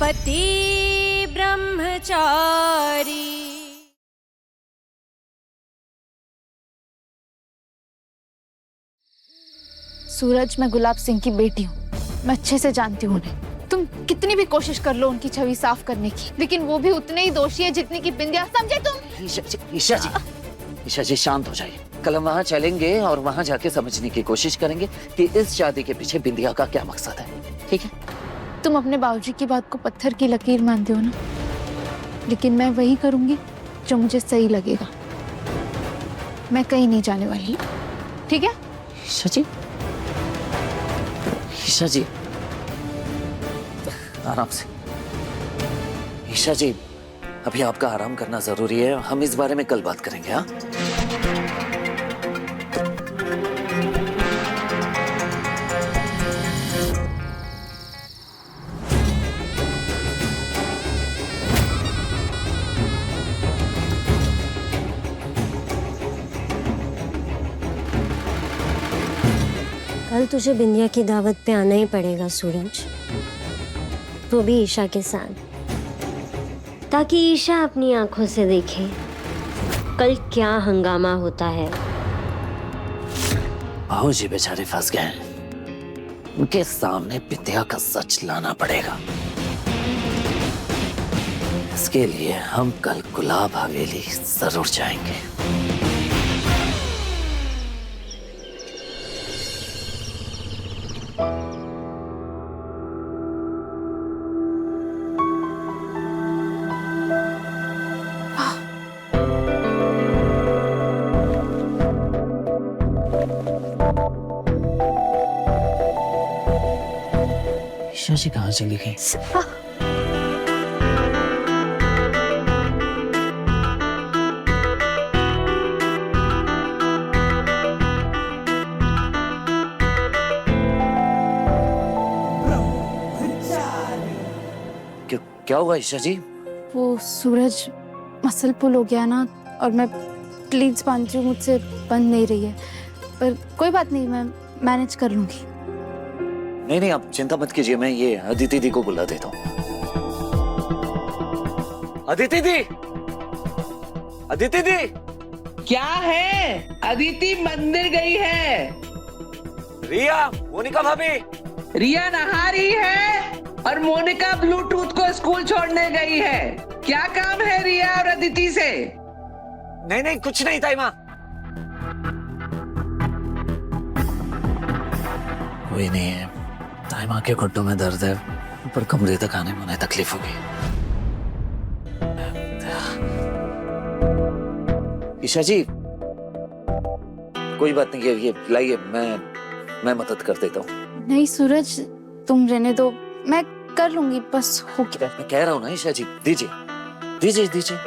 पति ब्रह्मचारी। सूरज, मैं गुलाब सिंह की बेटी हूँ, मैं अच्छे से जानती हूँ उन्हें। तुम कितनी भी कोशिश कर लो उनकी छवि साफ करने की, लेकिन वो भी उतने ही दोषी है जितनी की बिंदिया, समझे तुम? ईशा जी शांत हो जाइए। कल हम वहाँ चलेंगे और वहाँ जाके समझने की कोशिश करेंगे कि इस शादी के पीछे बिंदिया का क्या मकसद है, ठीक है? तुम अपने बाबूजी की बात को पत्थर की लकीर मानते हो ना, लेकिन मैं वही करूंगी जो मुझे सही लगेगा। मैं कहीं नहीं जाने वाली, ठीक है? ईशा जी, ईशा जी आराम से। ईशा जी, अभी आपका आराम करना जरूरी है, हम इस बारे में कल बात करेंगे। हाँ, कल तुझे बिंदिया की दावत पे आना ही पड़ेगा सूरज, वो भी ईशा के साथ, ताकि ईशा अपनी आंखों से देखे कल क्या हंगामा होता है। बाबूजी बेचारे फंस गए हैं, उनके सामने बिंदिया का सच लाना पड़ेगा। इसके लिए हम कल गुलाब हवेली जरूर जाएंगे। ईशा जी कहाँ चली गई? क्या हुआ ईशा जी? वो सूरज मसल पुल हो गया ना, और मैं प्लीज बांध हूँ, मुझसे बंद नहीं रही है, पर कोई बात नहीं, मैं मैनेज कर लूंगी। नहीं, आप चिंता मत कीजिए, मैं ये अदिति दी को बुला देता हूँ। अदिति दी, अदिति दी। क्या है? अदिति मंदिर गई है। रिया, मोनिका भाभी। रिया नहा रही है और मोनिका ब्लूटूथ को स्कूल छोड़ने गई है। क्या काम है रिया और अदिति से? नहीं, कुछ नहीं ताई माँ। कोई नहीं है, ताई माँ के घुटनों में दर्द है, पर कमरे तक आने में उन्हें तकलीफ होगी। ईशा जी, कोई बात नहीं है, ये लाइए, मैं मदद कर देता हूँ। नहीं सूरज, तुम रहने दो, मैं कर लूंगी, बस हो गया। मैं कह रहा हूँ ना ईशा जी, दीजिए दीजिए दीजिए।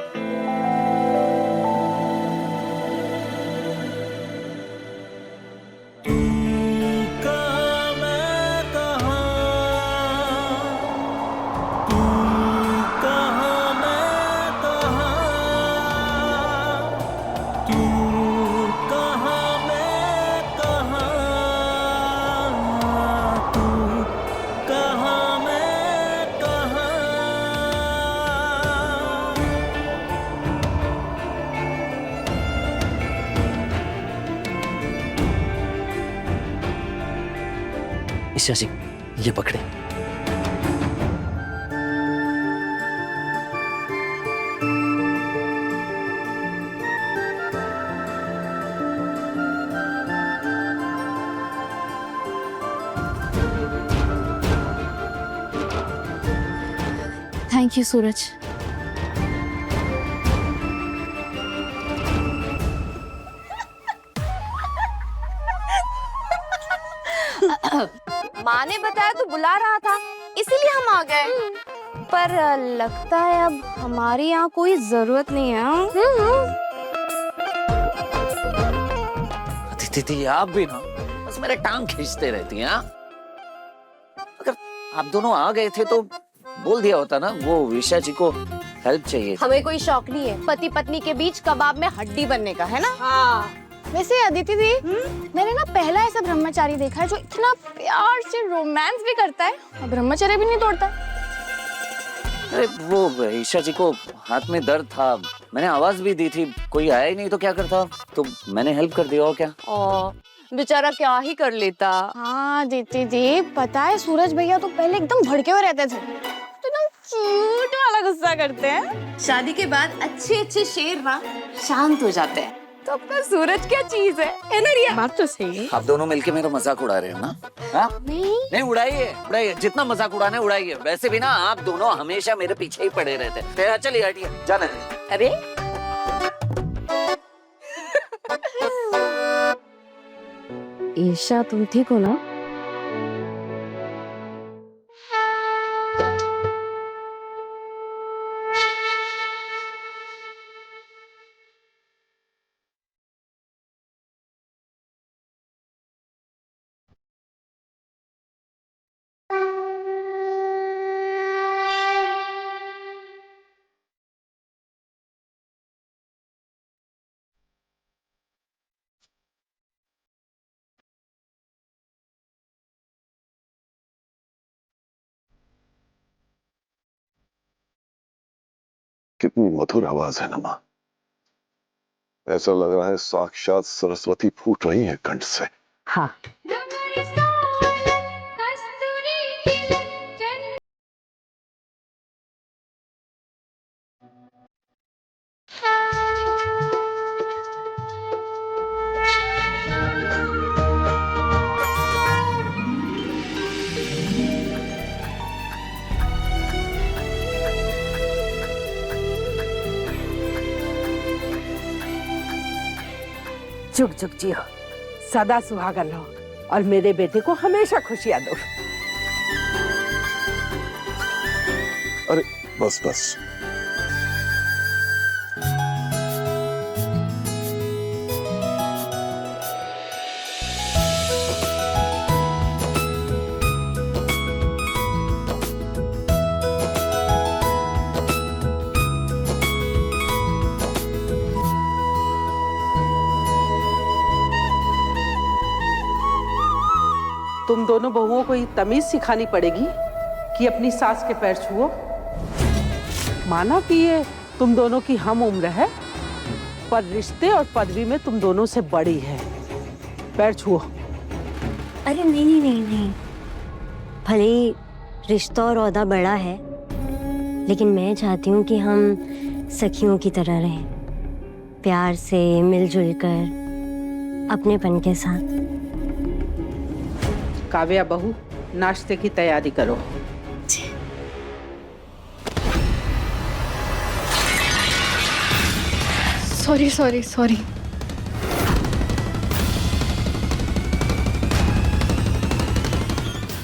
ईशा जी, ये पकड़े। थैंक यू सूरज। माँ ने बताया तो बुला रहा था, इसीलिए हम आ गए। पर लगता है अब हमारी यहाँ कोई जरूरत नहीं है। दीदी, आप भी ना बस मेरे टांग खींचते रहती हैं। अगर आप दोनों आ गए थे तो बोल दिया होता ना, वो ईशा जी को हेल्प चाहिए। हमें कोई शौक नहीं है पति पत्नी के बीच कबाब में हड्डी बनने का, है ना? हाँ। वैसे अदिति दी, मैंने ना पहला ऐसा ब्रह्मचारी देखा है जो इतना प्यार से रोमांस भी करता है और ब्रह्मचर्य भी नहीं तोड़ता। अरे वो ईशा जी को हाथ में दर्द था, मैंने आवाज भी दी थी, कोई आया ही नहीं तो क्या करता, तो मैंने हेल्प कर दिया और क्या। ओ बेचारा क्या ही कर लेता। हाँ दीदी जी, पता है सूरज भैया तो पहले एकदम भड़के हुए रहते थे, तो एकदम क्यूट वाला गुस्सा करते हैं। शादी के बाद अच्छे अच्छे शेर ना शांत हो जाते हैं, तो अपना सूरज क्या चीज है ना रिया? बात तो सही है। आप दोनों मिलके मेरा मजाक उड़ा रहे हो ना? हाँ? नहीं उड़ाइए उड़ाइए, जितना मजाक उड़ाना है उड़ाइए। वैसे भी ना आप दोनों हमेशा मेरे पीछे ही पड़े रहते हैं। चलिए हटिए, जाने दीजिए। अरे ईशा तुम ठीक हो ना? कितनी मधुर आवाज है ना माँ, ऐसा लग रहा है साक्षात सरस्वती फूट रही है कंठ से। हाँ। जुग जुग जियो, सदा सुहागन रहो और मेरे बेटे को हमेशा खुशियां दो। अरे बस बस, तुम दोनों बहुओं को ये तमीज सिखानी पड़ेगी कि अपनी सास के पैर छुओ। माना कि ये तुम दोनों की हम उम्र है, पर रिश्ते और पदवी में तुम दोनों से बड़ी है। पैर छुओ। अरे नहीं नहीं नहीं नहीं, भले ही रिश्ता और ओहदा बड़ा है, लेकिन मैं चाहती हूँ कि हम सखियों की तरह रहें, प्यार से मिलजुल कर अपनेपन के साथ। काव्या बहू, नाश्ते की तैयारी करो। Sorry sorry sorry.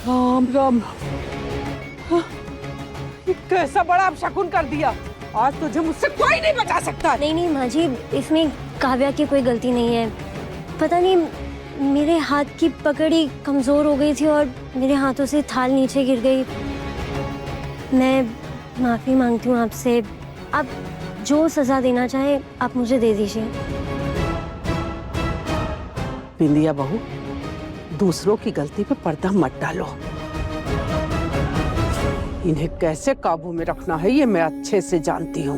Ram Ram, कैसा बड़ा अपशकुन कर दिया। आज तुझे मुझसे कोई नहीं बचा सकता। नहीं नहीं माँ जी, इसमें काव्या की कोई गलती नहीं है। पता नहीं मेरे हाथ की पकड़ी कमजोर हो गई थी और मेरे हाथों से थाल नीचे गिर गई। मैं माफी मांगती हूँ आपसे। आप जो सजा देना चाहे आप मुझे दे दीजिए। बिंदिया बहू, दूसरों की गलती पे पर्दा मत डालो। इन्हें कैसे काबू में रखना है ये मैं अच्छे से जानती हूँ।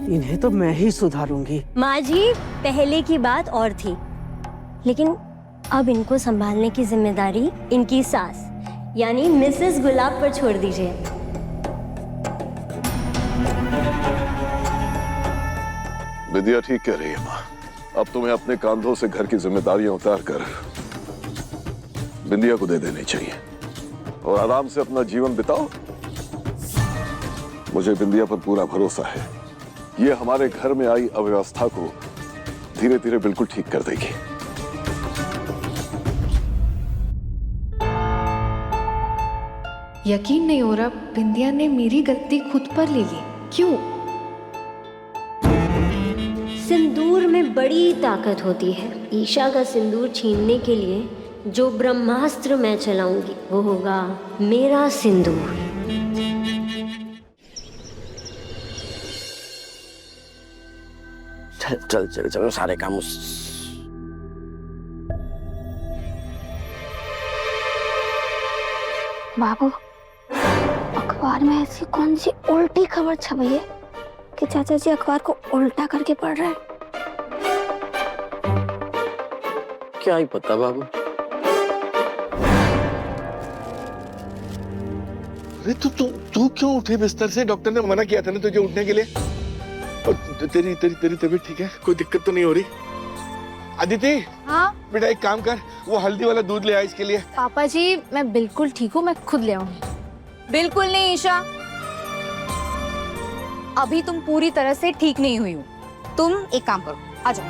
इन्हें तो मैं ही सुधारूंगी। माँ जी, पहले की बात और थी, लेकिन अब इनको संभालने की जिम्मेदारी इनकी सास यानी मिसेस गुलाब पर छोड़ दीजिए। विद्या ठीक कह रही है माँ, अब तुम्हें अपने कंधों से घर की जिम्मेदारियां उतार कर बिंदिया को दे देनी चाहिए और आराम से अपना जीवन बिताओ। मुझे बिंदिया पर पूरा भरोसा है, ये हमारे घर में आई अव्यवस्था को धीरे धीरे बिल्कुल ठीक कर देगी। यकीन नहीं हो रहा, बिंदिया ने मेरी गलती खुद पर ले ली। क्यों? सिंदूर में बड़ी ताकत होती है। ईशा का सिंदूर छीनने के लिए जो ब्रह्मास्त्र मैं चलाऊंगी वो होगा मेरा सिंदूर। चल चल चलो, सारे काम बाबू, अखबार। अखबार में ऐसी कौन सी उल्टी खबर छपी है कि चाचा जी अखबार को उल्टा करके पढ़ रहे हैं? क्या ही पता बाबू। अरे तू क्यों उठे बिस्तर से? डॉक्टर ने मना किया था ना तुझे उठने के लिए। और तेरी तबीयत ठीक है? कोई दिक्कत तो नहीं हो रही? अदिति, हाँ बेटा एक काम कर, वो हल्दी वाला दूध ले आ इसके लिए। पापा जी मैं बिल्कुल ठीक हूँ, मैं खुद ले आऊंगी। बिल्कुल नहीं ईशा, अभी तुम पूरी तरह से ठीक नहीं हुई हो। तुम एक काम करो, आ जाओ।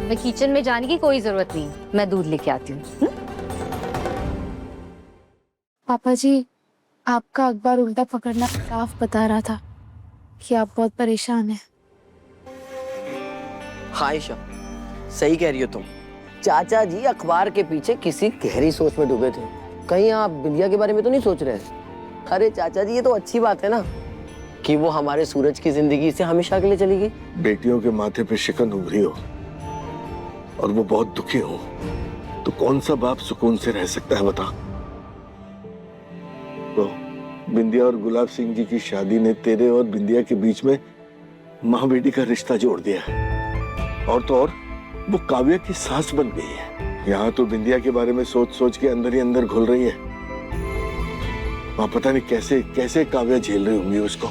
मैं किचन में जाने की कोई जरूरत नहीं, मैं दूध लेके आती हूँ। पापा जी आपका अखबार उल्टा पकड़ना साफ बता रहा था कि आप बहुत परेशान हैं। हाँ ईशा, सही कह रही हो तुम। चाचा जी अखबार के पीछे किसी गहरी सोच में डूबे थे। कहीं आप बिंदिया के बारे में तो नहीं सोच रहे? अरे चाचा जी ये तो अच्छी बात है ना कि वो हमारे सूरज की जिंदगी से हमेशा के लिए चली गई। बेटियों के माथे पे शिकन उभरी हो और वो बहुत दुखी हो तो कौन सा बाप सुकून से रह सकता है बता? तो बिंदिया और गुलाब सिंह जी की शादी ने तेरे और बिंदिया के बीच में माँ बेटी का रिश्ता जोड़ दिया है। और तो और वो काव्या की सास बन गई है। यहाँ तो बिंदिया के बारे में सोच सोच के अंदर ही अंदर घुल रही है। माँ पता नहीं कैसे कैसे काव्या झेल रही होंगी उसको।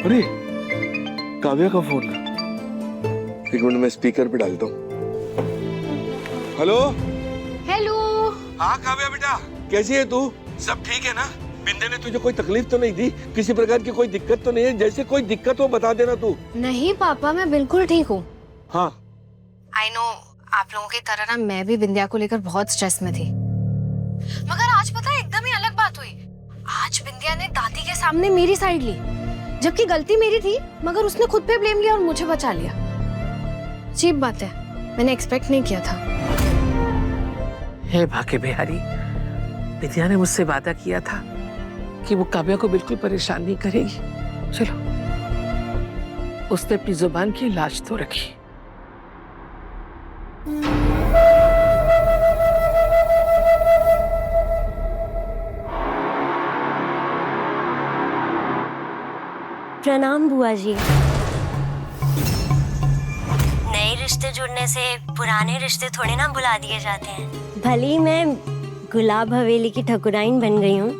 अरे काव्या का फोन। एक मिनट में स्पीकर पे डालता हूँ। Hello hello. हाँ काव्या बेटा, कैसी है तू? सब ठीक है ना? बिंदे ने तुझे कोई तकलीफ तो नहीं दी? किसी प्रकार की कोई दिक्कत तो नहीं है? जैसे कोई दिक्कत हो बता देना तू। नहीं पापा, मैं बिल्कुल ठीक हूँ। हाँ आई नो, आप लोगों की तरह ना मैं भी बिंदिया को लेकर बहुत स्ट्रेस में थी, मगर आज पता है एकदम ही अलग बात हुई। आज बिंदिया ने दादी के सामने मेरी साइड ली, जबकि गलती मेरी थी, मगर उसने खुद पे ब्लेम लिया और मुझे बचा लिया। अजीब बात है, मैंने एक्सपेक्ट नहीं किया था। हे भाग्य बिहारी, विद्या ने मुझसे वादा किया था कि वो काव्या को बिल्कुल परेशान नहीं करेगी। चलो, उसने अपनी जुबान की लाज तो रखी। प्रणाम बुआ जी। नए रिश्ते जुड़ने से पुराने रिश्ते थोड़े ना भुला दिए जाते हैं। भले ही मैं गुलाब हवेली की ठकुराइन बन गई हूँ,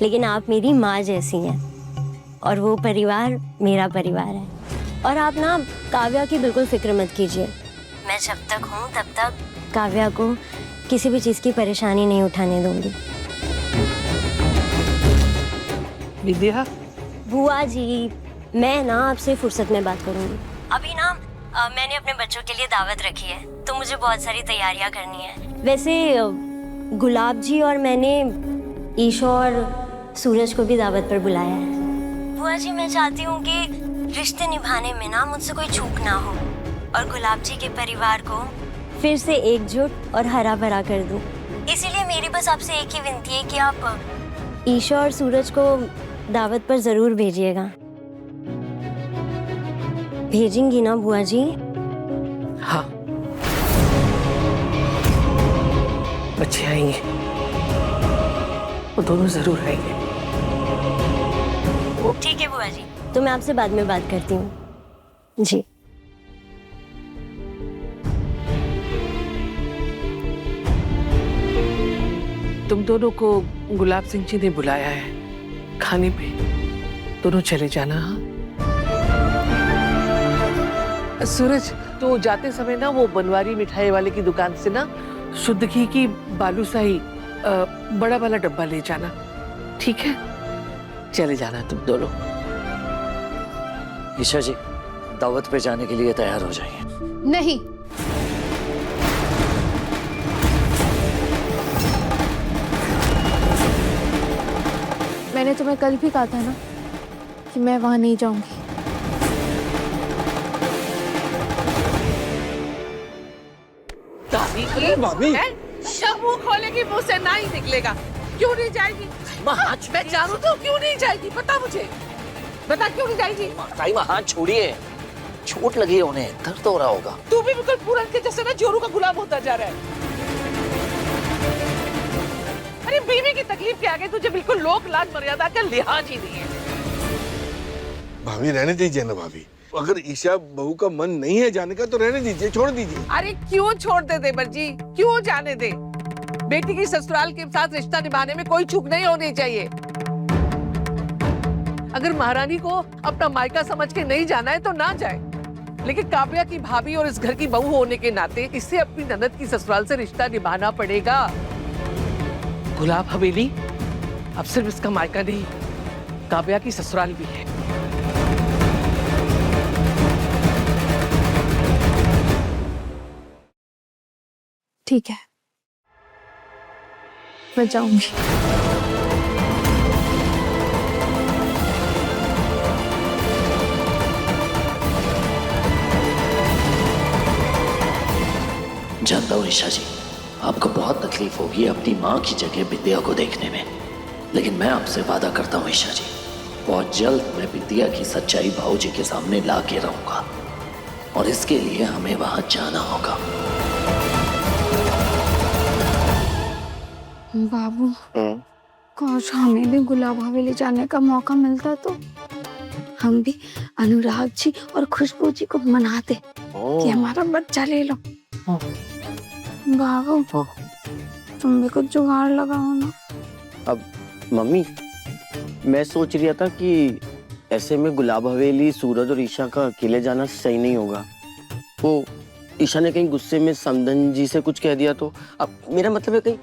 लेकिन आप मेरी माँ जैसी हैं और वो परिवार मेरा परिवार है। और आप ना काव्या की बिल्कुल फिक्र मत कीजिए। मैं जब तक हूँ तब तक काव्या को किसी भी चीज़ की परेशानी नहीं उठाने दूंगी। विद्या, बुआ जी मैं ना आपसे फुर्सत में बात करूंगी। अभी ना मैंने अपने बच्चों के लिए दावत रखी है, तो मुझे बहुत सारी तैयारियां करनी है। वैसे गुलाब जी और मैंने ईशा और सूरज को भी दावत पर बुलाया है। बुआ जी मैं चाहती हूँ कि रिश्ते निभाने में ना मुझसे कोई चूक ना हो और गुलाब जी के परिवार को फिर से एकजुट और हरा भरा कर दूँ। इसीलिए मेरी बस आपसे एक ही विनती है कि आप ईशा और सूरज को दावत पर जरूर भेजिएगा। भेजेंगी ना बुआ जी? हाँ, बच्चे आएंगे, वो दोनों जरूर आएंगे। ठीक है बुआ जी, तो मैं आपसे बाद में बात करती हूँ जी। तुम दोनों को गुलाब सिंह जी ने बुलाया है खाने पे, दोनों चले जाना। हाँ सूरज, तो जाते समय ना वो बनवारी मिठाई वाले की दुकान से ना शुद्ध घी की बालूशाही बड़ा वाला डब्बा ले जाना, ठीक है? चले जाना तुम दोनों। ईशा जी दावत पे जाने के लिए तैयार हो जाइए। नहीं, मैंने तुम्हें कल भी कहा था ना कि मैं वहां नहीं जाऊंगी। अरे भाभी, जब मुंह खोलेगी मुंह से ना ही निकलेगा। क्यों नहीं जाएगी? मैं जानू तो क्यों नहीं जाएगी? बता मुझे, बता क्यों नहीं जाएगी? ताई माँ हाथ छोड़िए, चोट लगी है उन्हें, दर्द हो रहा होगा। तू भी बिल्कुल पूरन के जैसे ना जोरू का गुलाम होता जा रहा है। अरे बीवी की तकलीफ के आगे तुझे बिल्कुल लोक लाज मर्यादा का लिहाज ही नहीं है। भाभी रहने दीजिए ना भाभी, अगर ईशा बहू का मन नहीं है जाने का तो रहने दीजिए, छोड़ दीजिए। अरे क्यों छोड़ दे देवर जी, क्यों जाने दे? बेटी की ससुराल के साथ रिश्ता निभाने में कोई चूक नहीं होनी चाहिए। अगर महारानी को अपना मायका समझ के नहीं जाना है तो ना जाए, लेकिन काव्या की भाभी और इस घर की बहू होने के नाते इसे अपनी ननद की ससुराल से रिश्ता निभाना पड़ेगा। गुलाब हवेली अब सिर्फ इसका मायका नहीं, काव्या की ससुराल भी है। ठीक है, मैं जाऊंगी। जानता हूँ ईशा जी, आपको बहुत तकलीफ होगी अपनी माँ की जगह बिंदिया को देखने में, लेकिन मैं आपसे वादा करता हूँ ईशा जी, बहुत जल्द मैं बिंदिया की सच्चाई भाऊजी के सामने ला के रहूंगा, और इसके लिए हमें वहां जाना होगा। बाबू, काश हमें भी गुलाब हवेली जाने का मौका मिलता तो हम भी अनुराग जी और खुशबू जी को मनाते कि हमारा बच्चा ले लो। बाबू, तुम भी कुछ जुगाड़ लगाओ ना। अब मम्मी, मैं सोच रहा था कि ऐसे में गुलाब हवेली सूरज और ईशा का अकेले जाना सही नहीं होगा। वो ईशा ने कहीं गुस्से में समदन जी से कुछ कह दिया तो, अब मेरा मतलब है कहीं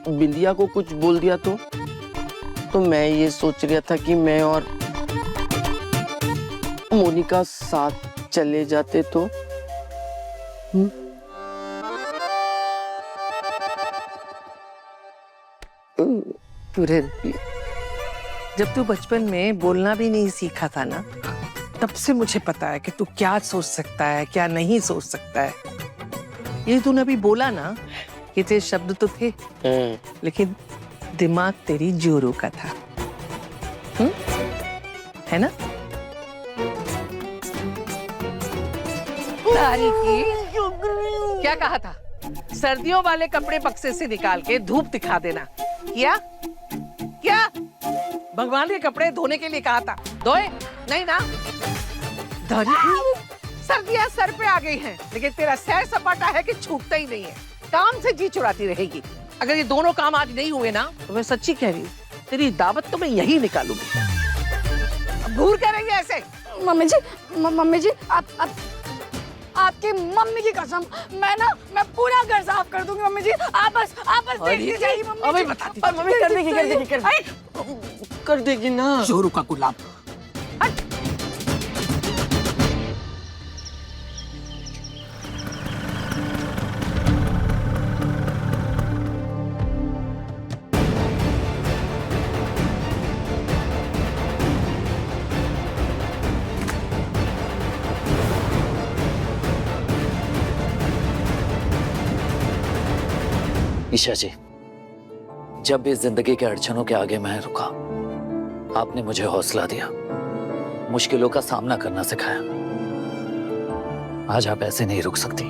बिंदिया को कुछ बोल दिया तो मैं ये सोच रहा था कि मैं और मोनिका साथ चले जाते तो। जब तू बचपन में बोलना भी नहीं सीखा था ना, तब से मुझे पता है कि तू क्या सोच सकता है, क्या नहीं सोच सकता है। ये तूने अभी बोला ना, ये तेरे शब्द तो थे, लेकिन दिमाग तेरी जोरों का था, है ना? तारीखी, क्या कहा था? सर्दियों वाले कपड़े बक्से से निकाल के धूप दिखा देना। क्या क्या भगवान के कपड़े धोने के लिए कहा था, धोए नहीं ना? सर्दियां सर पे आ गई हैं, लेकिन तेरा सैर सपाटा है कि छूटता ही नहीं है, काम से जी चुराती रहेगी। अगर ये दोनों काम आज नहीं हुए ना, तो मैं सच्ची कह रही हूँ, तेरी दावत तो मैं यही निकालूंगी। अब घूर कर रही है ऐसे? मम्मी जी, आपकी मम्मी की कसम, मैं पूरा घर साफ कर दूंगी। मम्मी जी, आप बस देखती जाइए। मम्मी अबे बताती, मम्मी कर देगी ना। जोरू का गुलाब। ईशा जी, जब भी जिंदगी के अड़चनों के आगे मैं रुका, आपने मुझे हौसला दिया, मुश्किलों का सामना करना सिखाया। आज आप ऐसे नहीं रुक सकती।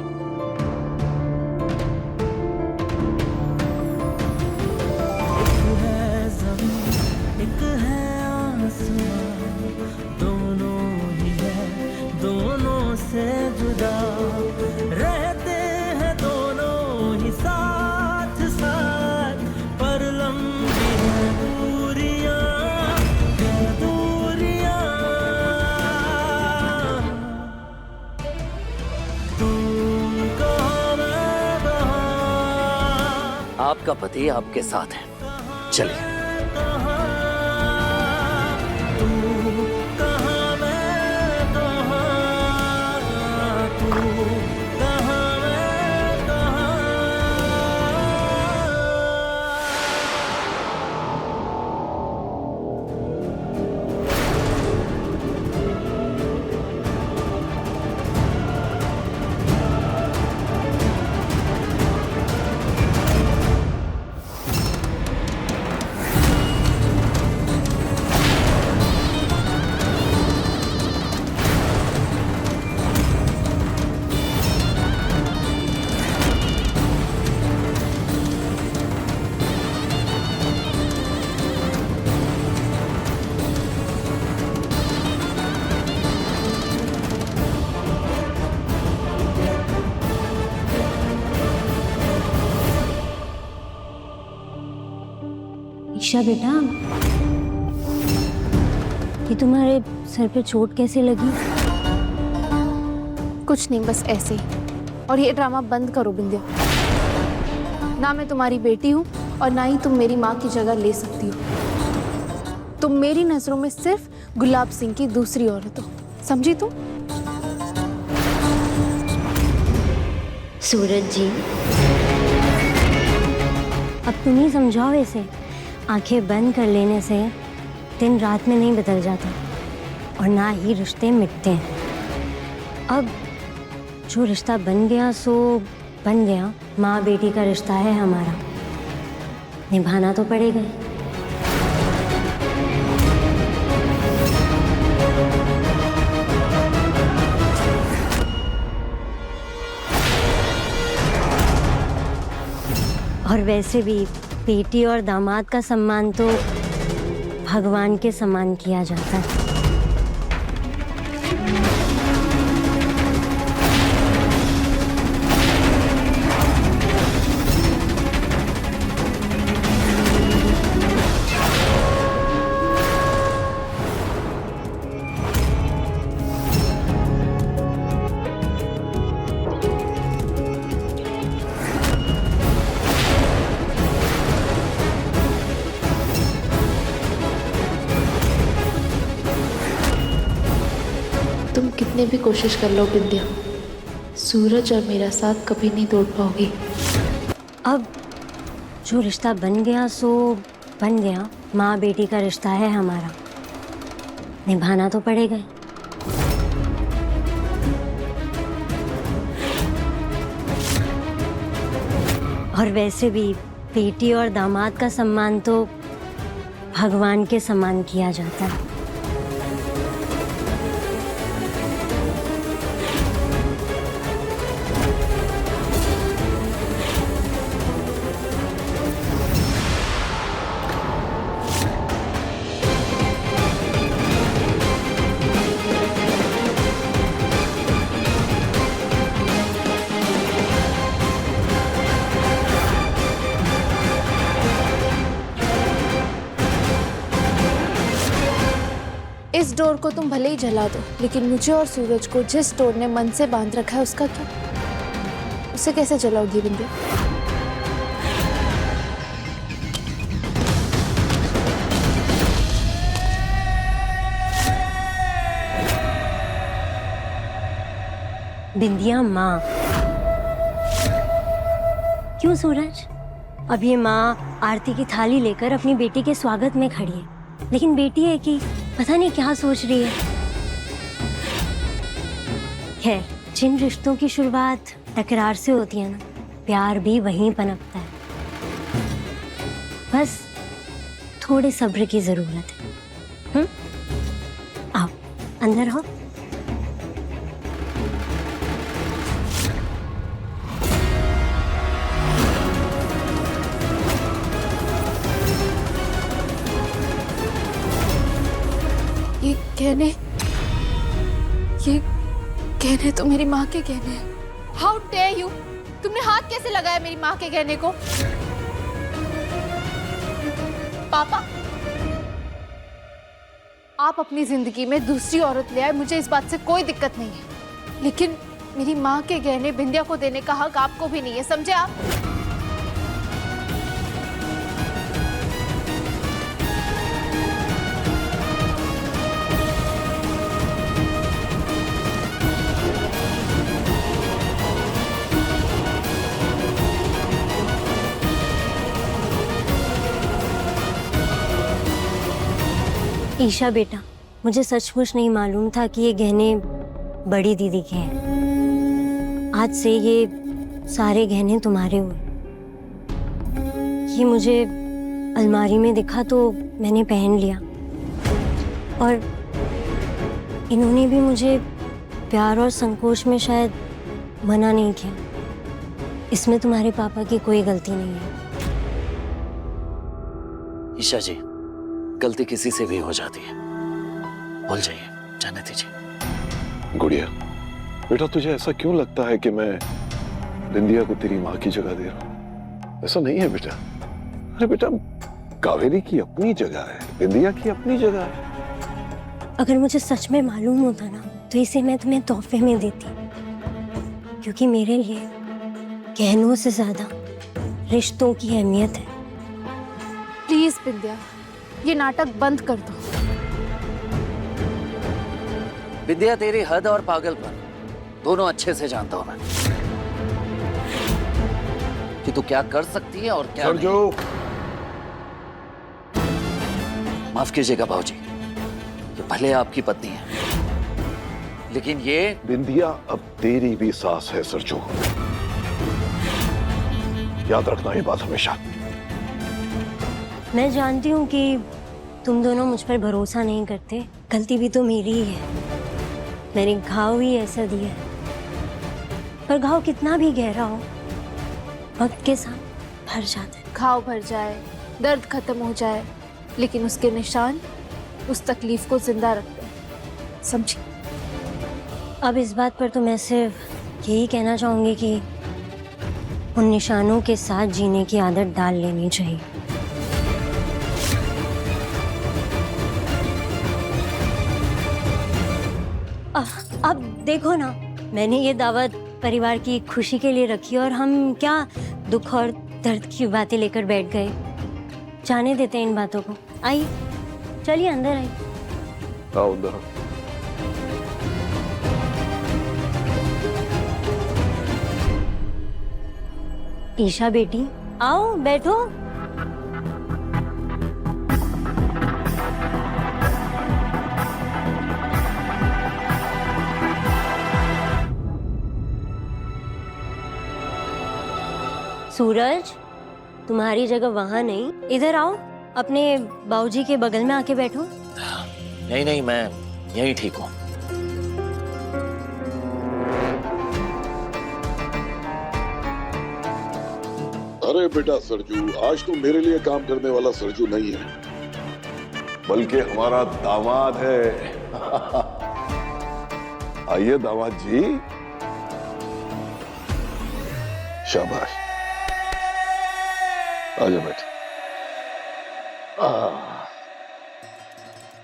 दोनों से जुदा रहते हैं, दोनों ही साथ साथ, पर लंबी है दूरियां, दूरियां। तुम कहाँ, मैं कहाँ, आपका पति आपके साथ है, चलिए। ईशा बेटा, ये तुम्हारे सर पे चोट कैसे लगी? कुछ नहीं, बस ऐसे ही। और ये ड्रामा बंद करो बिंदिया। ना मैं तुम्हारी बेटी हूँ और ना ही तुम मेरी माँ की जगह ले सकती हो। तुम मेरी नजरों में सिर्फ गुलाब सिंह की दूसरी औरत हो, समझी तुम? सूरज जी, अब तुम ही समझाओ इसे। आंखें बंद कर लेने से दिन रात में नहीं बदल जाता और ना ही रिश्ते मिटते हैं। अब जो रिश्ता बन गया सो बन गया। माँ बेटी का रिश्ता है हमारा, निभाना तो पड़ेगा ही। और वैसे भी बेटी और दामाद का सम्मान तो भगवान के समान किया जाता है। तुम कितने भी कोशिश कर लो बिंदिया, सूरज और मेरा साथ कभी नहीं तोड़ पाओगी। अब जो रिश्ता बन गया सो बन गया। माँ बेटी का रिश्ता है हमारा, निभाना तो पड़ेगा ही। और वैसे भी बेटी और दामाद का सम्मान तो भगवान के समान किया जाता है। इस डोर को तुम भले ही जला दो, लेकिन मुझे और सूरज को जिस डोर ने मन से बांध रखा है उसका क्या? उसे कैसे जलाओगी बिंदिया? बिंदिया माँ। क्यों सूरज? अब ये माँ आरती की थाली लेकर अपनी बेटी के स्वागत में खड़ी है, लेकिन बेटी है कि पता नहीं क्या सोच रही है। खैर, जिन रिश्तों की शुरुआत तकरार से होती है ना, प्यार भी वहीं पनपता है। बस थोड़े सब्र की जरूरत है। आओ अंदर हो। ये गहने तो मेरी माँ के गहने हैं। How dare you! तुमने हाथ कैसे लगाया मेरी माँ के गहने को? पापा, आप अपनी जिंदगी में दूसरी औरत ले आए, मुझे इस बात से कोई दिक्कत नहीं है, लेकिन मेरी माँ के गहने बिंदिया को देने का हक आपको भी नहीं है, समझे आप? ईशा बेटा, मुझे सचमुच नहीं मालूम था कि ये गहने बड़ी दीदी के हैं। आज से ये सारे गहने तुम्हारे हुए। ये मुझे अलमारी में दिखा तो मैंने पहन लिया, और इन्होंने भी मुझे प्यार और संकोच में शायद मना नहीं किया। इसमें तुम्हारे पापा की कोई गलती नहीं है। ईशा जी, गलती किसी से भी हो जाती है, भूल जाइए, जाने दीजिए। गुड़िया बेटा, तुझे ऐसा क्यों लगता है कि मैं बिंदिया को तेरी माँ की जगह दे रहा हूँ? ऐसा नहीं है बेटा। अरे बेटा, कावेरी की अपनी जगह है, बिंदिया की अपनी जगह है। अगर मुझे सच में मालूम होता ना तो इसे मैं तुम्हें तोहफे में देती, क्योंकि मेरे लिए गहनों से ज्यादा रिश्तों की अहमियत है। प्लीज बिंदिया, ये नाटक बंद कर दो। विद्या, तेरी हद और पागलपन दोनों अच्छे से जानता हूं मैं, कि तू क्या कर सकती है और क्या नहीं। माफ कीजिएगा भाऊजी, ये भले आपकी पत्नी है, लेकिन ये बिंदिया अब तेरी भी सास है सरजू, याद रखना ये बात हमेशा। मैं जानती हूँ कि तुम दोनों मुझ पर भरोसा नहीं करते, गलती भी तो मेरी ही है। मैंने घाव ही ऐसा दिया है, पर घाव कितना भी गहरा हो वक्त के साथ भर जाता है। घाव भर जाए, दर्द खत्म हो जाए, लेकिन उसके निशान उस तकलीफ को जिंदा रखते हैं, समझी? अब इस बात पर तो मैं सिर्फ यही कहना चाहूंगी कि उन निशानों के साथ जीने की आदत डाल लेनी चाहिए। अब देखो ना, मैंने ये दावत परिवार की खुशी के लिए रखी और हम क्या दुख और दर्द की बातें लेकर बैठ गए। जाने देते हैं इन बातों को। आइए, चलिए अंदर आइए। आओ अंदर। ईशा बेटी, आओ बैठो। सूरज, तुम्हारी जगह वहां नहीं, इधर आओ, अपने बाबूजी के बगल में आके बैठो। नहीं नहीं, मैं यहीं ठीक हूँ। अरे बेटा सरजू, आज तो मेरे लिए काम करने वाला सरजू नहीं है, बल्कि हमारा दामाद है। आइए दामाद जी। शाबाश, आजा बेटे।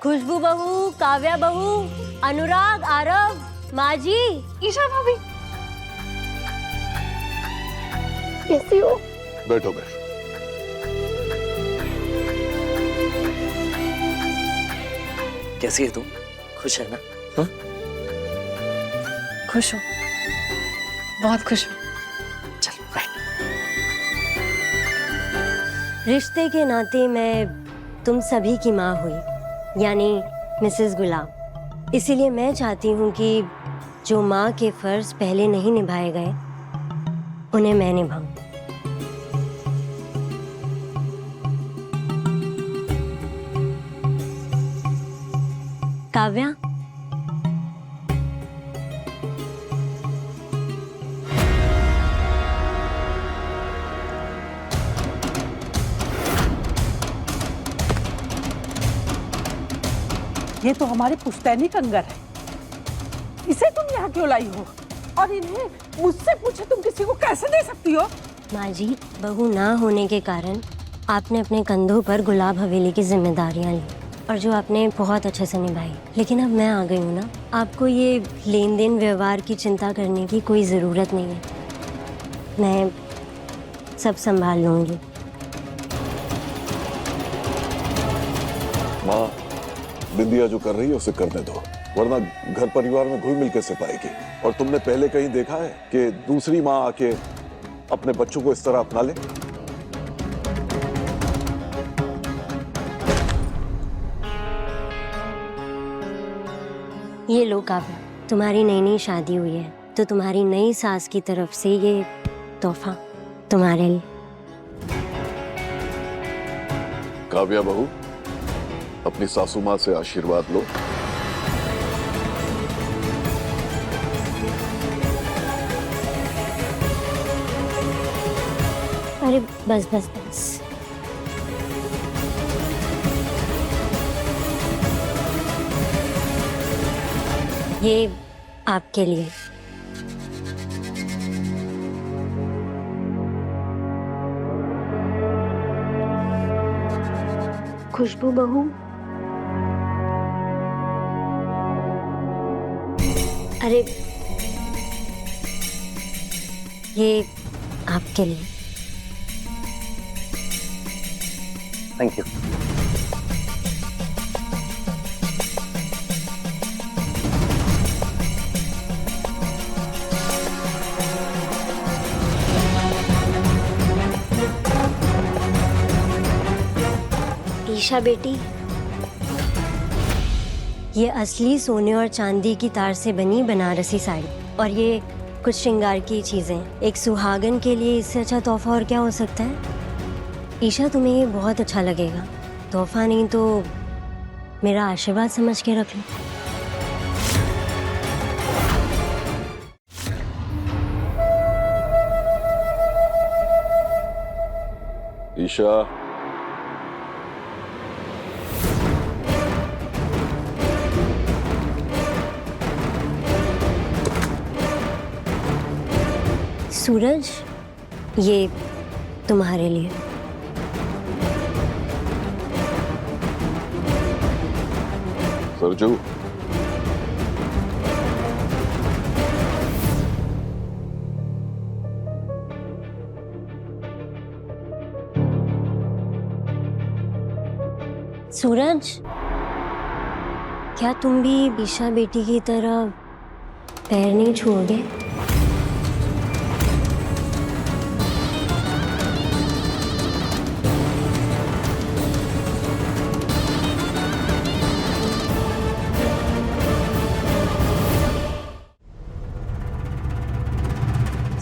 खुशबू बहू, काव्या बहू, अनुराग, आरव, माँ जी, ईशा भाभी, कैसी हो? बैठो बैठो। कैसी है तुम? खुश है ना? हा? खुश हो, बहुत खुश हो। चल बैठ। रिश्ते के नाते मैं तुम सभी की माँ हुई, यानी मिसेस गुलाब। इसीलिए मैं चाहती हूँ कि जो माँ के फर्ज पहले नहीं निभाए गए, उन्हें मैं निभाऊं। काव्या, ये तो हमारे पुश्तैनी कंगर है, इसे तुम यहाँ क्यों लाई हो? और इन्हें मुझसे पूछे तुम किसी को कैसे दे सकती हो? माँ जी, बहू ना होने के कारण आपने अपने कंधों पर गुलाब हवेली की जिम्मेदारियां ली, और जो आपने बहुत अच्छे से निभाई। लेकिन अब मैं आ गई हूँ ना, आपको ये लेन देन व्यवहार की चिंता करने की कोई ज़रूरत नहीं है। मैं सब संभाल लूँगी। माँ, बिंदिया जो कर रही है उसे करने दो, वरना घर परिवार में घुल मिल कैसे पाएगी। और तुमने पहले कहीं देखा है कि दूसरी माँ आके अपने बच्चों को इस तरह अपना ले? ये लो काव्या, तुम्हारी नई नई शादी हुई है, तो तुम्हारी नई सास की तरफ से ये तोहफा तुम्हारे लिए। काव्या बहू, अपनी सासू माँ से आशीर्वाद लो। अरे बस बस बस। ये आपके लिए। खुशबू बहू, अरे ये आपके लिए। Thank you. ईशा बेटी, ये असली सोने और चांदी की तार से बनी बनारसी साड़ी, और ये कुछ श्रृंगार की चीजें। एक सुहागन के लिए इससे अच्छा तोहफा और क्या हो सकता है? ईशा, तुम्हें ये बहुत अच्छा लगेगा। तोहफा नहीं तो मेरा आशीर्वाद समझ के रख लो। ईशा, सूरज, ये तुम्हारे लिए। सरजू, सूरज, क्या तुम भी ईशा बेटी की तरह पैर नहीं छुओगे?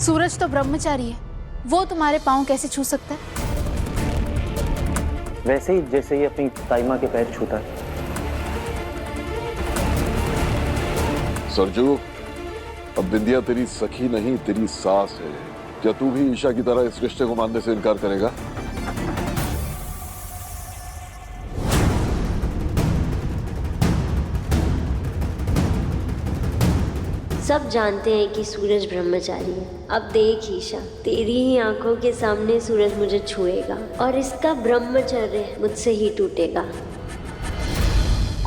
सूरज तो ब्रह्मचारी है, वो तुम्हारे पाँव कैसे छू सकता है? वैसे ही जैसे ये अपनी ताईमा के पैर छूता है। सरजू, अब बिंदिया तेरी सखी नहीं, तेरी सास है। क्या तू भी ईशा की तरह इस रिश्ते को मानने से इनकार करेगा? सब जानते हैं कि सूरज ब्रह्मचारी है। अब देख ईशा, तेरी ही आंखों के सामने सूरज मुझे छुएगा और इसका ब्रह्मचर्य मुझसे ही टूटेगा।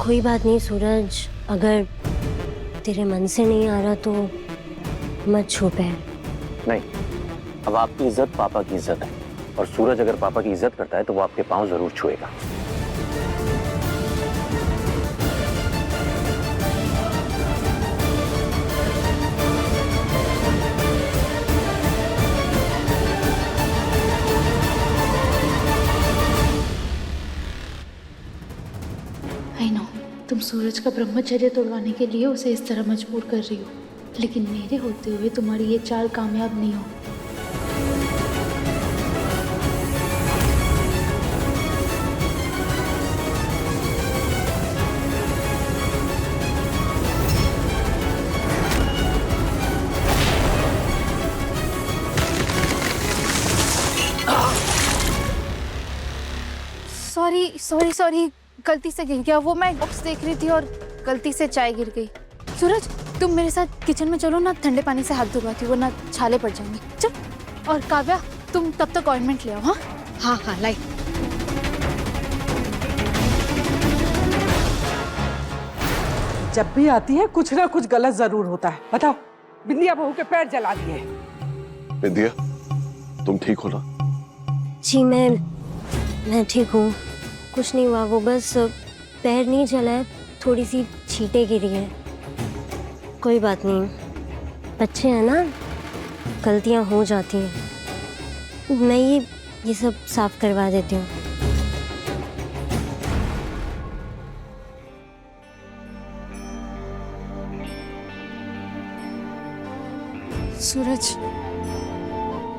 कोई बात नहीं सूरज, अगर तेरे मन से नहीं आ रहा तो मत छू पैर। नहीं, अब आपकी इज्जत पापा की इज्जत है, और सूरज अगर पापा की इज्जत करता है तो वो आपके पाँव जरूर छुएगा। आई नो, तुम सूरज का ब्रह्मचर्य तोड़वाने के लिए उसे इस तरह मजबूर कर रही हो, लेकिन मेरे होते हुए तुम्हारी ये चाल कामयाब नहीं हो। सॉरी, गलती से गिर गया। वो मैं बॉक्स देख रही थी और गलती से चाय गिर गई। सूरज, तुम मेरे साथ किचन में चलो ना, ठंडे पानी से हाथ धुलवाती हूँ वरना छाले पड़ जाएंगे। चल। और काव्या, तुम तब तक ऑइंटमेंट ले आओ। हाँ हाँ हाँ, लाई। जब भी आती है कुछ ना कुछ गलत जरूर होता है। बताओ, बिंदिया बहू के पैर जला दिए। बिंदिया, तुम ठीक हो ना? जी मैं ठीक हूँ, कुछ नहीं हुआ। वो बस पैर नहीं जला है, थोड़ी सी छींटे गिरी है। कोई बात नहीं, बच्चे हैं ना, गलतियाँ हो जाती हैं। मैं ये सब साफ करवा देती हूँ।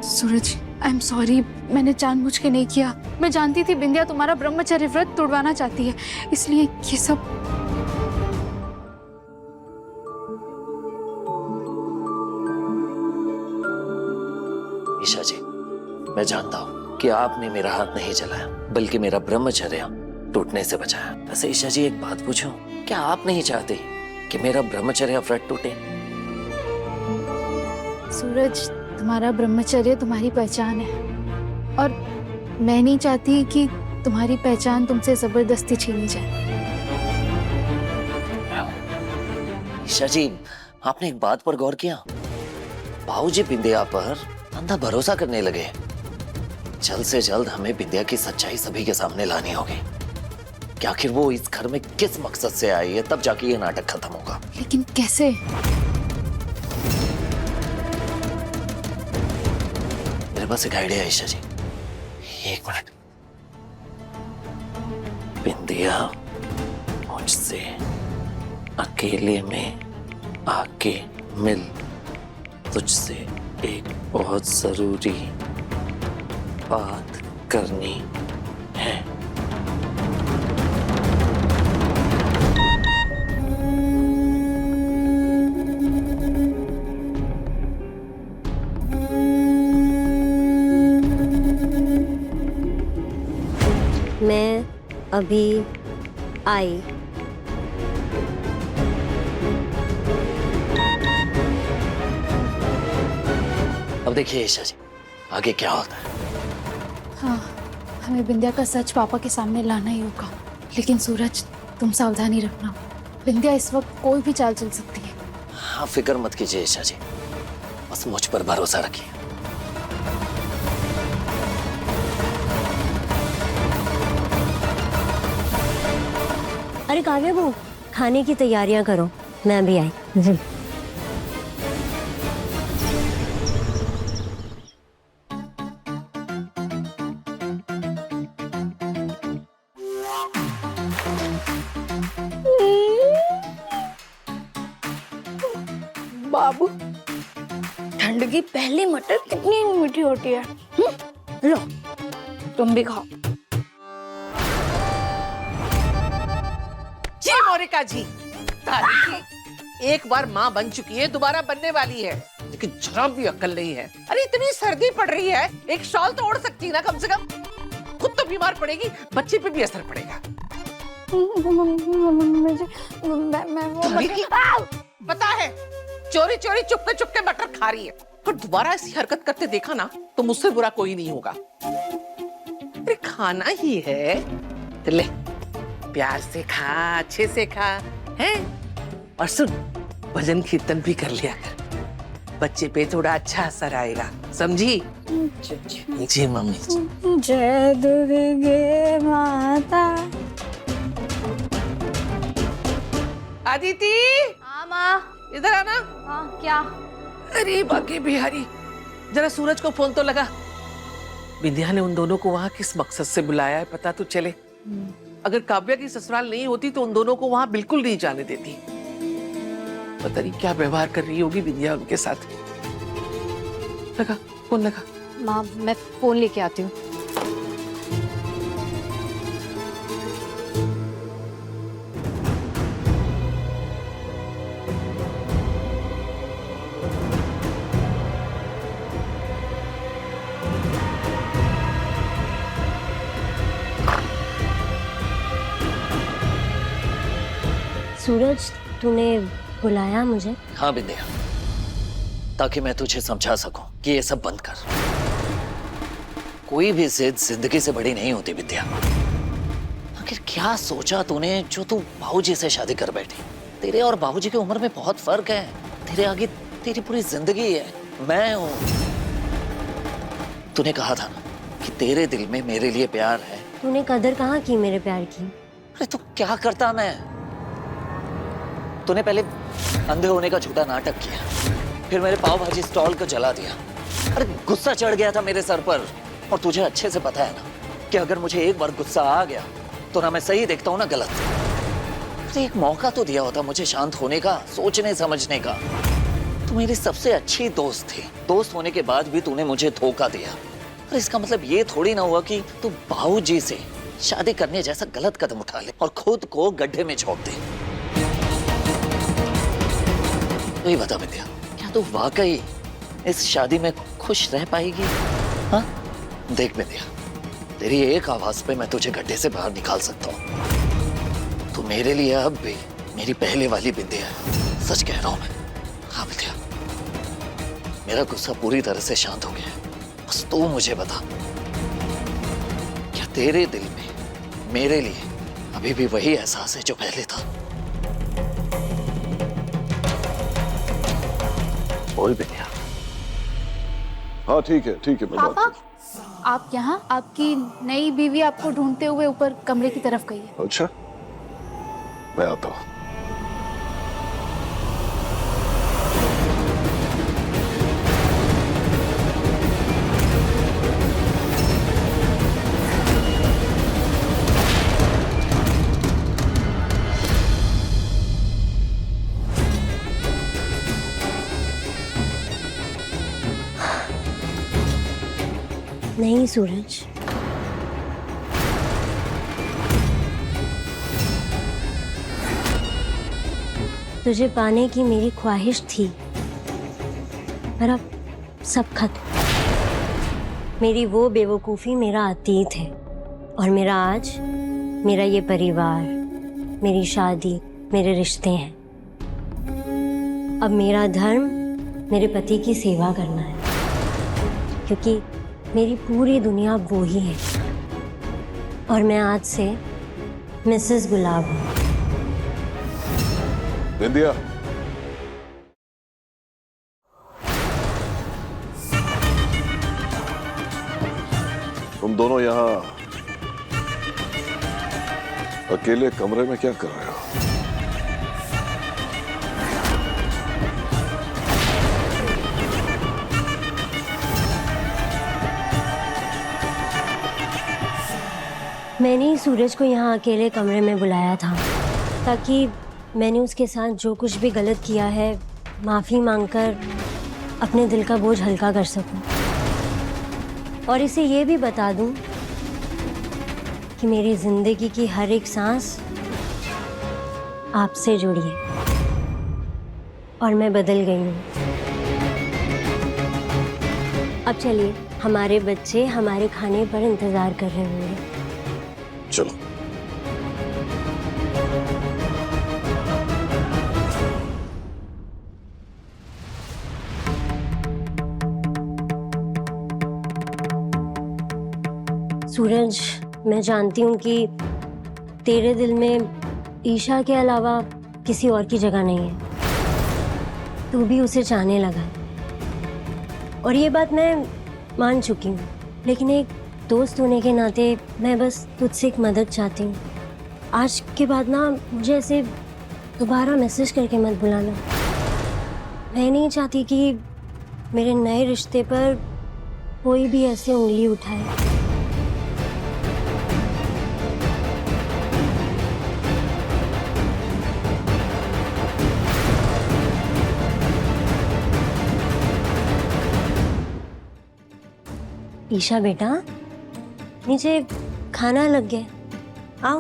सूरज, आई एम सॉरी, मैंने जानबूझ के नहीं किया। मैं जानती थी बिंदिया तुम्हारा ब्रह्मचर्य व्रत तोड़वाना चाहती है, इसलिए ये सब। ईशा जी, मैं जानता हूँ कि आपने मेरा हाथ नहीं जलाया, बल्कि मेरा ब्रह्मचर्य टूटने से बचाया। वैसे ईशा जी, एक बात पूछूं, क्या आप नहीं चाहते कि मेरा ब्रह्मचर्य व्रत टूटे? सूरज, तुम्हारा ब्रह्मचर्य तुम्हारी पहचान है, और मैं नहीं चाहती कि तुम्हारी पहचान तुमसे जबरदस्ती छीनी जाए। ईशा जी, आपने एक बात पर गौर किया? बाबूजी बिंदिया पर अंधा भरोसा करने लगे। जल्द से जल्द हमें बिंदिया की सच्चाई सभी के सामने लानी होगी कि आखिर वो इस घर में किस मकसद से आई है, तब जाके ये नाटक खत्म होगा। लेकिन कैसे? मेरे पास एक आइडिया है ईशा जी। एक मिनट। बिंदिया मुझसे अकेले में आके मिल, तुझसे एक बहुत जरूरी बात करनी है। मैं अभी आई। अब देखिए ईशा जी, आगे क्या होता है। हाँ, हमें बिंदिया का सच पापा के सामने लाना ही होगा। लेकिन सूरज, तुम सावधानी रखना। बिंदिया इस वक्त कोई भी चाल चल सकती है। हाँ, फिक्र मत कीजिए ईशा जी, बस मुझ पर भरोसा रखिए। अरे काव्या बहू, खाने की तैयारियां करो, मैं अभी आई। जी। बाबू, ठंड की पहली मटर कितनी मीठी होती है। लो, तुम भी खाओ। जी मोनिका जी, एक बार माँ बन चुकी है, दोबारा बनने वाली है, लेकिन जरा भी अक्ल नहीं है। अरे इतनी सर्दी पड़ रही है, एक शॉल तो ओढ़ सकती है ना कम से कम। खुद तो बीमार पड़ेगी, बच्चे पे भी असर पड़ेगा। पता है, चोरी चोरी चुपके चुपके मटर खा रही है, पर दोबारा ऐसी हरकत करते देखा ना तो मुझसे बुरा कोई नहीं होगा। अरे खाना ही है, तो ले प्यार से खा, अच्छे से खा, हैं? और सुन, भजन कीर्तन भी कर लिया कर, बच्चे पे थोड़ा अच्छा असर आएगा, समझी? जी मम्मी। जय दुर्गे माता। आदिति, हाँ माँ। इधर आना। हाँ, क्या? अरे बाकी बिहारी, जरा सूरज को फोन तो लगा। बिंदिया ने उन दोनों को वहां किस मकसद से बुलाया है पता तो चले। अगर काव्या की ससुराल नहीं होती तो उन दोनों को वहां बिल्कुल नहीं जाने देती। पता नहीं क्या व्यवहार कर रही होगी बिंदिया उनके साथ। लगा फोन, लगा। माँ, मैं फोन लेके आती हूँ। सूरज, तूने बुलाया मुझे? हाँ बिंदिया, ताकि मैं तुझे समझा सकूं कि ये सब बंद कर। कोई भी जिद जिंदगी से बड़ी नहीं होती बिंदिया। आखिर क्या सोचा तूने जो तू बाबूजी से शादी कर बैठी? तेरे और बाबूजी की उम्र में बहुत फर्क है। तेरे आगे तेरी पूरी जिंदगी है, मैं हूं। तूने कहा था ना कि तेरे दिल में मेरे लिए प्यार है। तूने कदर कहाँ की मेरे प्यार की? अरे तो क्या करता मैं? तूने पहले अंधे होने का झूठा नाटक किया, फिर मेरे पाव भाजी स्टॉल को जला दिया। अरे गुस्सा चढ़ गया था मेरे सर पर, और तुझे अच्छे से पता है ना कि अगर मुझे एक बार गुस्सा आ गया तो ना मैं सही देखता हूँ ना गलत। अरे एक मौका तो दिया होता मुझे शांत होने का, सोचने समझने का। तू मेरी सबसे अच्छी दोस्त थी, दोस्त होने के बाद भी तूने मुझे धोखा दिया। और इसका मतलब ये थोड़ी ना हुआ कि तू बाबूजी से शादी करने जैसा गलत कदम उठा ले और खुद को गड्ढे में झोंक दे। तो ये बता बिंदिया, क्या तू वाकई इस शादी में खुश रह पाएगी? हाँ? देख बिंदिया, तेरी एक आवाज पे मैं तुझे गड्ढे से बाहर निकाल सकता हूँ। तू मेरे लिए अब भी मेरी पहले वाली बिंदिया है, सच कह रहा हूं मैं। हाँ बिंदिया, मेरा गुस्सा पूरी तरह से शांत हो गया है। बस तू मुझे बता, क्या तेरे दिल में मेरे लिए अभी भी वही एहसास है जो पहले था। बोल बिंदिया। हाँ ठीक है मैं बात पापा, आप यहाँ, आपकी नई बीवी आपको ढूंढते हुए ऊपर कमरे की तरफ गई है। अच्छा, मैं आता हूँ। नहीं सूरज, तुझे पाने की मेरी ख्वाहिश थी, पर अब सब खत्म। मेरी वो बेवकूफ़ी मेरा अतीत है, और मेरा आज, मेरा ये परिवार, मेरी शादी, मेरे रिश्ते हैं। अब मेरा धर्म मेरे पति की सेवा करना है, क्योंकि मेरी पूरी दुनिया वो ही है, और मैं आज से मिसेस गुलाब हूँ। बिंदिया, तुम दोनों यहाँ अकेले कमरे में क्या कर रहे हो? मैंने ही सूरज को यहाँ अकेले कमरे में बुलाया था, ताकि मैंने उसके साथ जो कुछ भी गलत किया है माफ़ी मांगकर अपने दिल का बोझ हल्का कर सकूं, और इसे ये भी बता दूं कि मेरी ज़िंदगी की हर एक सांस आपसे जुड़ी है, और मैं बदल गई हूँ। अब चलिए, हमारे बच्चे हमारे खाने पर इंतज़ार कर रहे होंगे। चलो। सूरज, मैं जानती हूँ कि तेरे दिल में ईशा के अलावा किसी और की जगह नहीं है। तू भी उसे चाहने लगा है, और ये बात मैं मान चुकी हूँ, लेकिन एक दोस्त होने के नाते मैं बस तुझसे एक मदद चाहती हूँ। आज के बाद ना मुझे ऐसे दोबारा मैसेज करके मत बुलाना। मैं नहीं चाहती कि मेरे नए रिश्ते पर कोई भी ऐसे उंगली उठाए। ईशा बेटा, नीचे खाना लग गया, आओ।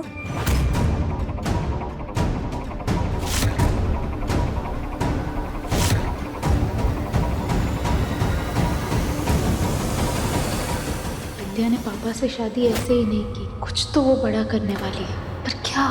विद्या ने पापा से शादी ऐसे ही नहीं की, कुछ तो वो बड़ा करने वाली है, पर क्या?